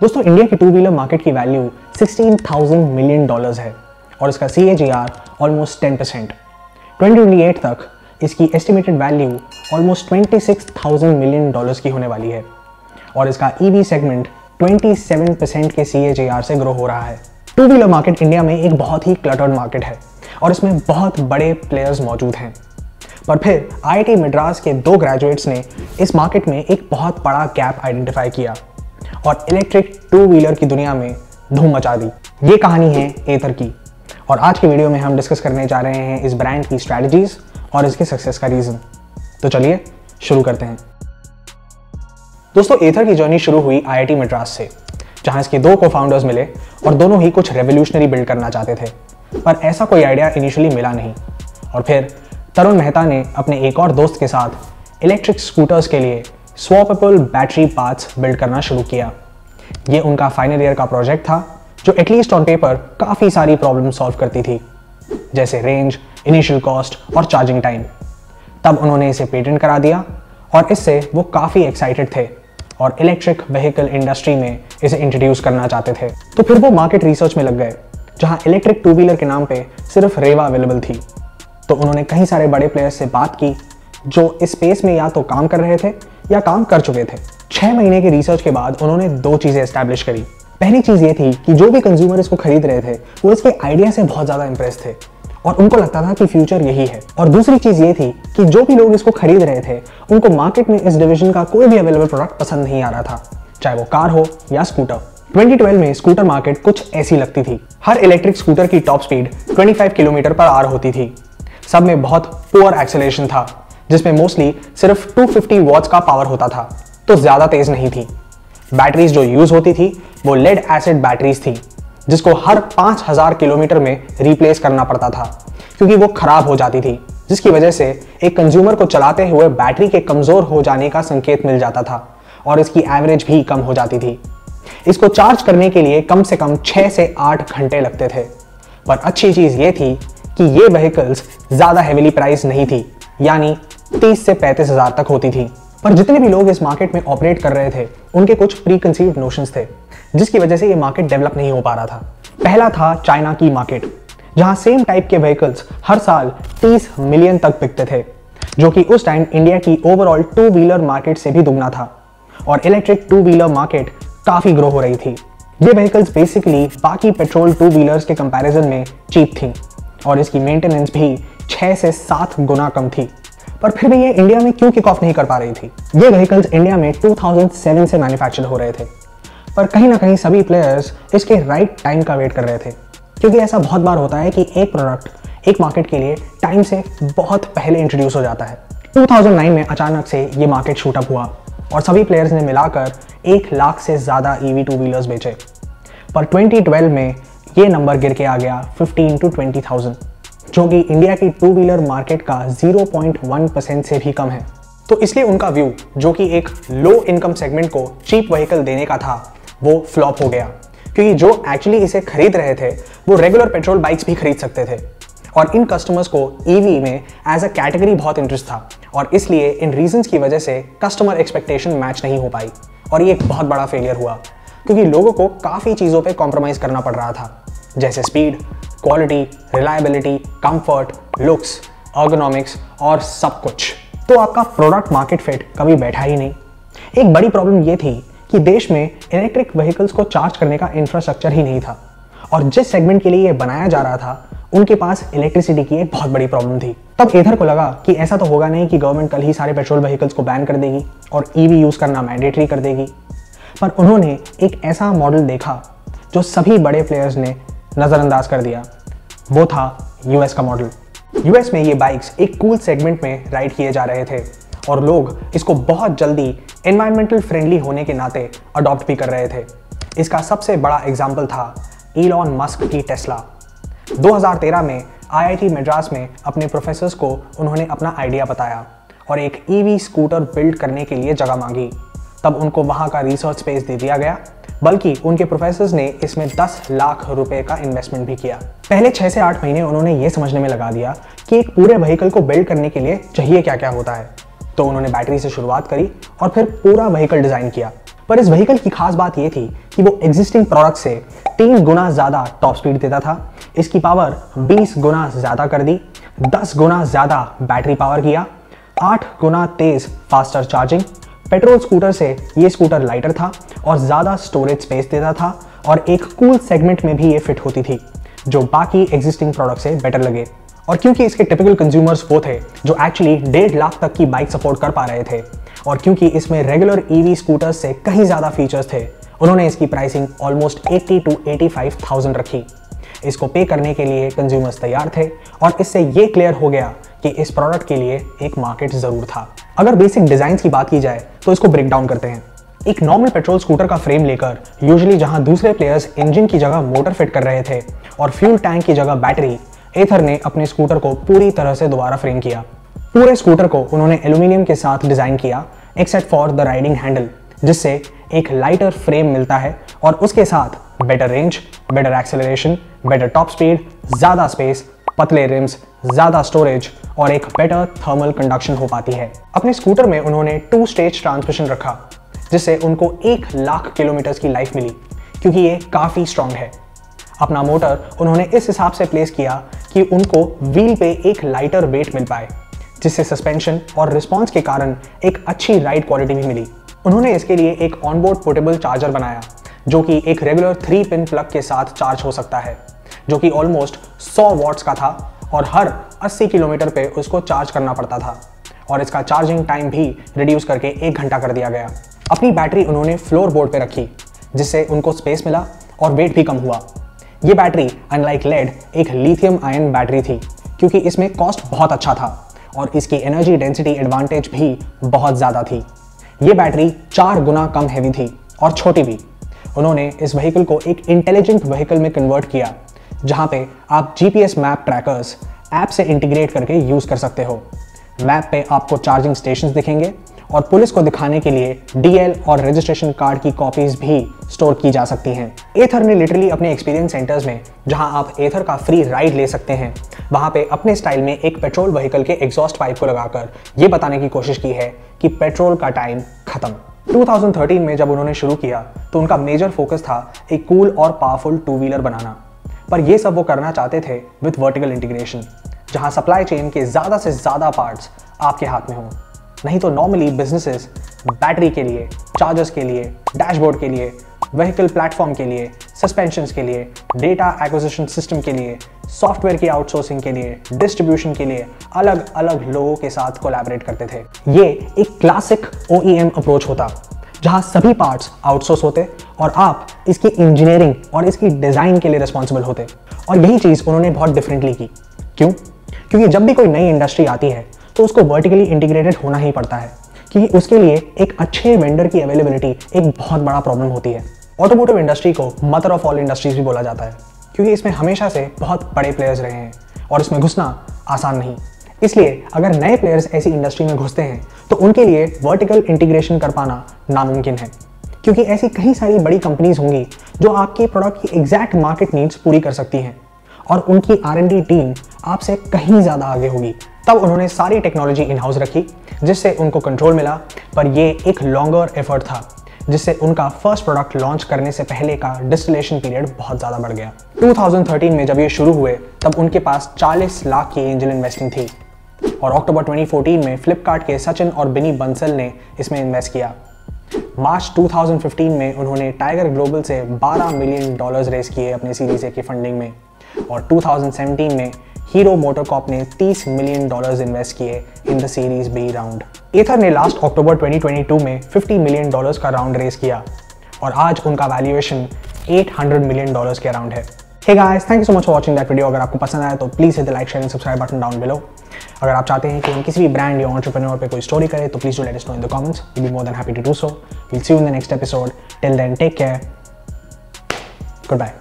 दोस्तों इंडिया की two wheeler market की वैल्यू 16,000 मिलियन डॉलर्स है और इसका CAGR ऑलमोस्ट 10%। 2028 तक इसकी estimated value almost 26,000 million dollars की होने वाली है और इसका EV सेगमेंट 27% के CAGR से ग्रो हो रहा है। टू व्हीलर मार्केट इंडिया में एक बहुत ही क्लटर्ड मार्केट है और इसमें बहुत बड़े प्लेयर्स मौजूद हैं, पर फिर IIT मद्रास के 2 ग्रेजुएट्स ने इस मार्केट में एक बहुत बड़ा गैप आइडेंटिफाई किया और इलेक्ट्रिक टू व्हीलर की दुनिया में धूम मचा दी। ये कहानी है एथर की और आज की वीडियो में हम डिस्कस करने जा रहे हैं इस ब्रांड की स्ट्रैटेजीज और इसके सक्सेस का रीजन। तो चलिए शुरू करते हैं। दोस्तों एथर की जर्नी शुरू हुई IIT मद्रास से, जहां इसके 2 को-फाउंडर्स मिले और दोनों ही कुछ रेवोल्यूशनरी बिल्ड करना चाहते थे, पर ऐसा कोई आइडिया इनिशियली मिला नहीं। और फिर तरुण मेहता ने अपने एक और दोस्त के साथ इलेक्ट्रिक स्कूटर्स के लिए स्वैपेबल बैटरी पाथ्स बिल्ड करना शुरू किया। ये उनका फाइनल ईयर का प्रोजेक्ट था जो एटलीस्ट ऑन पेपर काफ़ी सारी प्रॉब्लम सॉल्व करती थी, जैसे रेंज, इनिशियल कॉस्ट और चार्जिंग टाइम। तब उन्होंने इसे पेटेंट करा दिया और इससे वो काफ़ी एक्साइटेड थे और इलेक्ट्रिक व्हीकल इंडस्ट्री में इसे इंट्रोड्यूस करना चाहते थे। तो फिर वो मार्केट रिसर्च में लग गए, जहाँ इलेक्ट्रिक टू व्हीलर के नाम पे सिर्फ रेवा अवेलेबल थी। तो उन्होंने कई सारे बड़े प्लेयर्स से बात की जो इस स्पेस में या तो काम कर रहे थे या काम कर चुके थे। 6 महीने की रिसर्च के बाद उन्होंने 2 चीजें एस्टैब्लिश करी। पहली चीज ये थी कि जो भी कंज्यूमर इसको खरीद रहे थे वो इसके आइडिया से बहुत ज्यादा इंप्रेस थे और उनको लगता था कि फ्यूचर यही है। और दूसरी चीज ये थी कि जो भी लोग इसको खरीद रहे थे उनको मार्केट में इस डिवीजन का कोई भी अवेलेबल प्रोडक्ट पसंद नहीं आ रहा था, चाहे वो कार हो या स्कूटर। 2012 में स्कूटर मार्केट कुछ ऐसी लगती थी। हर इलेक्ट्रिक स्कूटर की top speed 25 kilometre per hour होती थी। सब में बहुत पुअर एक्सेलरेशन था, जिसमें मोस्टली सिर्फ 250 वॉट्स का पावर होता था, तो ज्यादा तेज नहीं थी। बैटरीज जो यूज होती थी वो लेड एसिड बैटरीज थी, जिसको हर 5000 किलोमीटर में रिप्लेस करना पड़ता था क्योंकि वो खराब हो जाती थी, जिसकी वजह से एक कंज्यूमर को चलाते हुए बैटरी के कमजोर हो जाने का संकेत मिल जाता था और इसकी एवरेज भी कम हो जाती थी। इसको चार्ज करने के लिए कम से कम 6 से 8 घंटे लगते थे। पर अच्छी चीज ये थी कि ये व्हीकल्स ज्यादा हेवीली प्राइस नहीं थी, यानी 30 से 35 हजार तक होती थी। पर जितने भी लोग इस मार्केट में ऑपरेट कर रहे थे उनके कुछ प्री कंसीव्ड नोशंस थे, जिसकी वजह से ये मार्केट डेवलप नहीं हो पा रहा था। पहला था चाइना की मार्केट, जहां सेम टाइप के व्हीकल्स हर साल 30 मिलियन तक बिकते थे, जो कि उस टाइम इंडिया की ओवरऑल टू व्हीलर मार्केट से भी दुगना था। और इलेक्ट्रिक टू व्हीलर मार्केट काफी ग्रो हो रही थी। ये व्हीकल्स बेसिकली बाकी पेट्रोल टू व्हीलर्स के कंपैरिजन में चीप थी और इसकी मेंटेनेंस भी 6 से 7 गुना कम थी। पर फिर भी ये इंडिया में क्यों किक ऑफ नहीं कर पा रही थी? ये व्हीकल्स इंडिया में 2007 से मैन्युफैक्चर हो रहे थे, पर कहीं ना कहीं सभी प्लेयर्स इसके राइट टाइम का वेट कर रहे थे, क्योंकि ऐसा बहुत बार होता है कि एक प्रोडक्ट एक मार्केट के लिए टाइम से बहुत पहले इंट्रोड्यूस हो जाता है। 2009 में अचानक से ये मार्केट शूट अप हुआ और सभी प्लेयर्स ने मिलाकर 1 लाख से ज्यादा EV टू व्हीलर्स बेचे। पर 2012 में ये नंबर गिर के आ गया 15 to 20,000, जो कि इंडिया की टू व्हीलर मार्केट का 0.1% से भी कम है। तो इसलिए उनका व्यू, जो कि एक लो इनकम सेगमेंट को चीप व्हीकल देने का था, वो फ्लॉप हो गया, क्योंकि जो एक्चुअली इसे खरीद रहे थे वो रेगुलर पेट्रोल बाइक्स भी खरीद सकते थे और इन कस्टमर्स को EV में एज अ कैटेगरी बहुत इंटरेस्ट था और इसलिए इन रीजंस की वजह से कस्टमर एक्सपेक्टेशन मैच नहीं हो पाई और ये एक बहुत बड़ा फेलियर हुआ, क्योंकि लोगों को काफ़ी चीज़ों पे कॉम्प्रोमाइज़ करना पड़ रहा था, जैसे speed, quality, reliability, comfort, looks, ergonomics और सब कुछ। तो आपका प्रोडक्ट मार्केट फिट कभी बैठा ही नहीं। एक बड़ी प्रॉब्लम ये थी कि देश में इलेक्ट्रिक व्हीकल्स को चार्ज करने का इंफ्रास्ट्रक्चर ही नहीं था और जिस सेगमेंट के लिए ये बनाया जा रहा था उनके पास इलेक्ट्रिसिटी की एक बहुत बड़ी प्रॉब्लम थी। तब एथर को लगा कि ऐसा तो होगा नहीं कि गवर्नमेंट कल ही सारे पेट्रोल व्हीकल्स को बैन कर देगी और EV यूज़ करना मैंडेटरी कर देगी। पर उन्होंने एक ऐसा मॉडल देखा जो सभी बड़े प्लेयर्स ने नज़रअंदाज कर दिया। वो था US का मॉडल। US में ये बाइक्स एक कूल सेगमेंट में राइड किए जा रहे थे और लोग इसको बहुत जल्दी एनवायरमेंटल फ्रेंडली होने के नाते अडॉप्ट भी कर रहे थे। इसका सबसे बड़ा एग्जाम्पल था इलॉन मस्क की टेस्ला। 2013 में IIT मद्रास में अपने प्रोफेसर्स को उन्होंने अपना आइडिया बताया और एक EV स्कूटर बिल्ड करने के लिए जगह मांगी। तब उनको वहाँ का रिसर्च स्पेस दे दिया गया, बल्कि उनके प्रोफेसर्स ने इसमें 10 लाख रुपए का इन्वेस्टमेंट भी किया। पहले 6 से 8 महीने उन्होंने ये समझने में लगा दिया कि एक पूरे व्हीकल को बिल्ड करने के लिए चाहिए क्या क्या होता है। तो उन्होंने बैटरी से शुरुआत करी और फिर पूरा व्हीकल डिजाइन किया। पर इस व्हीकल की खास बात यह थी कि वो एग्जिस्टिंग प्रोडक्ट से 3 गुना ज़्यादा टॉप स्पीड देता था, इसकी पावर 20 गुना ज़्यादा कर दी, 10 गुना ज़्यादा बैटरी पावर किया, 8 गुना तेज़ फास्टर चार्जिंग। पेट्रोल स्कूटर से ये स्कूटर लाइटर था और ज़्यादा स्टोरेज स्पेस देता था और एक कूल सेगमेंट में भी ये फिट होती थी जो बाकी एग्जिस्टिंग प्रोडक्ट से बेटर लगे। और क्योंकि इसके टिपिकल कंज्यूमर्स वो थे जो एक्चुअली 1.5 लाख तक की बाइक सपोर्ट कर पा रहे थे और क्योंकि इसमें रेगुलर ईवी स्कूटर्स से कहीं ज़्यादा फीचर्स थे, उन्होंने इसकी प्राइसिंग ऑलमोस्ट 80 to 85,000 रखी। इसको पे करने के लिए कंज्यूमर्स तैयार थे और इससे ये क्लियर हो गया कि इस प्रोडक्ट के लिए एक मार्केट ज़रूर था। अगर बेसिक डिज़ाइन की बात की जाए तो इसको ब्रेक डाउन करते हैं। एक नॉर्मल पेट्रोल स्कूटर का फ्रेम लेकर यूजुअली जहां दूसरे प्लेयर्स इंजन की जगह मोटर फिट कर रहे थे और फ्यूल टैंक की जगह बैटरी, एथर ने अपने स्कूटर को पूरी तरह से दोबारा फ्रेम किया। पूरे स्कूटर को उन्होंने एल्यूमिनियम के साथ डिजाइन किया except for the riding handle, जिससे एक लाइटर फ्रेम मिलता है और उसके साथ better range, better acceleration, better top speed, ज़्यादा स्पेस, पतले रिम्स, ज़्यादा स्टोरेज और एक बेटर थर्मल कंडक्शन हो पाती है। अपने स्कूटर में उन्होंने 2 स्टेज ट्रांसमिशन रखा जिससे उनको 1 लाख किलोमीटर की लाइफ मिली क्योंकि ये काफ़ी स्ट्रॉन्ग है। अपना मोटर उन्होंने इस हिसाब से प्लेस किया कि उनको व्हील पे एक लाइटर वेट मिल पाए, जिससे सस्पेंशन और रिस्पॉन्स के कारण एक अच्छी राइड क्वालिटी भी मिली। उन्होंने इसके लिए एक ऑनबोर्ड पोर्टेबल चार्जर बनाया जो कि एक रेगुलर 3 पिन प्लग के साथ चार्ज हो सकता है, जो कि ऑलमोस्ट 100 वॉट्स का था और हर 80 किलोमीटर पे उसको चार्ज करना पड़ता था और इसका चार्जिंग टाइम भी रिड्यूस करके 1 घंटा कर दिया गया। अपनी बैटरी उन्होंने फ्लोर बोर्ड पे रखी जिससे उनको स्पेस मिला और वेट भी कम हुआ। ये बैटरी अनलाइक लेड एक लिथियम आयन बैटरी थी क्योंकि इसमें कॉस्ट बहुत अच्छा था और इसकी एनर्जी डेंसिटी एडवांटेज भी बहुत ज़्यादा थी। ये बैटरी 4 गुना कम हैवी थी और छोटी भी। उन्होंने इस व्हीकल को एक इंटेलिजेंट व्हीकल में कन्वर्ट किया जहाँ पे आप जीपीएस मैप ट्रैकर्स ऐप से इंटीग्रेट करके यूज़ कर सकते हो। मैप पे आपको चार्जिंग स्टेशंस दिखेंगे और पुलिस को दिखाने के लिए डीएल और रजिस्ट्रेशन कार्ड की कॉपीज भी स्टोर की जा सकती हैं। एथर ने लिटरली अपने एक्सपीरियंस सेंटर्स में जहां आप एथर का फ्री राइड ले सकते हैं, वहां पे अपने स्टाइल में एक पेट्रोल व्हीकल के एग्जॉस्ट पाइप को लगाकर ये बताने की कोशिश की है कि पेट्रोल का टाइम खत्म। 2013 में जब उन्होंने शुरू किया तो उनका मेजर फोकस था एक कूल और पावरफुल 2 व्हीलर बनाना, पर ये सब वो करना चाहते थे विथ वर्टिकल इंटीग्रेशन, जहां सप्लाई चेन के ज़्यादा से ज़्यादा पार्ट्स आपके हाथ में हों। नहीं तो नॉर्मली बिजनेसेस बैटरी के लिए, चार्जर्स के लिए, डैशबोर्ड के लिए, व्हीकल प्लेटफॉर्म के लिए, सस्पेंशंस के लिए, डेटा एक्विजिशन सिस्टम के लिए, सॉफ्टवेयर की आउटसोर्सिंग के लिए, डिस्ट्रीब्यूशन के लिए अलग अलग लोगों के साथ कोलैबोरेट करते थे। ये एक क्लासिक OEM अप्रोच होता जहां सभी पार्ट्स आउटसोर्स होते और आप इसकी इंजीनियरिंग और इसकी डिज़ाइन के लिए रिस्पॉन्सिबल होते। और यही चीज़ उन्होंने बहुत डिफरेंटली की। क्यों? क्योंकि जब भी कोई नई इंडस्ट्री आती है तो उसको वर्टिकली इंटीग्रेटेड होना ही पड़ता है, क्योंकि उसके लिए एक अच्छे वेंडर की अवेलेबिलिटी एक बहुत बड़ा प्रॉब्लम होती है। ऑटोमोटिव इंडस्ट्री को मदर ऑफ ऑल इंडस्ट्रीज भी बोला जाता है क्योंकि इसमें हमेशा से बहुत बड़े प्लेयर्स रहे हैं और इसमें घुसना आसान नहीं। इसलिए अगर नए प्लेयर्स ऐसी इंडस्ट्री में घुसते हैं तो उनके लिए वर्टिकल इंटीग्रेशन कर पाना नामुमकिन है, क्योंकि ऐसी कई सारी बड़ी कंपनीज होंगी जो आपके प्रोडक्ट की एग्जैक्ट मार्केट नीड्स पूरी कर सकती हैं और उनकी R&D टीम आपसे कहीं ज़्यादा आगे होगी। तब उन्होंने सारी टेक्नोलॉजी इन हाउस रखी जिससे उनको कंट्रोल मिला, पर ये एक लॉन्गर एफर्ट था जिससे उनका फर्स्ट प्रोडक्ट लॉन्च करने से पहले का डिस्टिलेशन पीरियड बहुत ज़्यादा बढ़ गया। 2013 में जब ये शुरू हुए तब उनके पास 40 लाख की एंजल इन्वेस्टिंग थी और अक्टूबर 2014 में फ्लिपकार्ट के सचिन और बिनी बंसल ने इसमें इन्वेस्ट किया। मार्च 2015 में उन्होंने टाइगर ग्लोबल से $12 मिलियन रेस किए अपने सीरीज ए की फंडिंग में और 2017 में हीरो मोटरकॉर्प ने $30 मिलियन इन्वेस्ट किए in the series B round. Ather ने लास्ट अक्टूबर 2022 में $50 मिलियन का राउंड रेस किया और आज उनका वैल्यूएशन $800 मिलियन के अराउंड है। Hey guys, thank you so much for watching that video. अगर आपको पसंद आया तो please hit the like, share and subscribe button down below. अगर आप चाहते हैं कि हम किसी भी ब्रांड या एंटरप्रेन्योर पे कोई स्टोरी करें तो please do let us know in the comments. We will be more than happy to do so. We'll see you in the next episode. Till then take care. Good bye.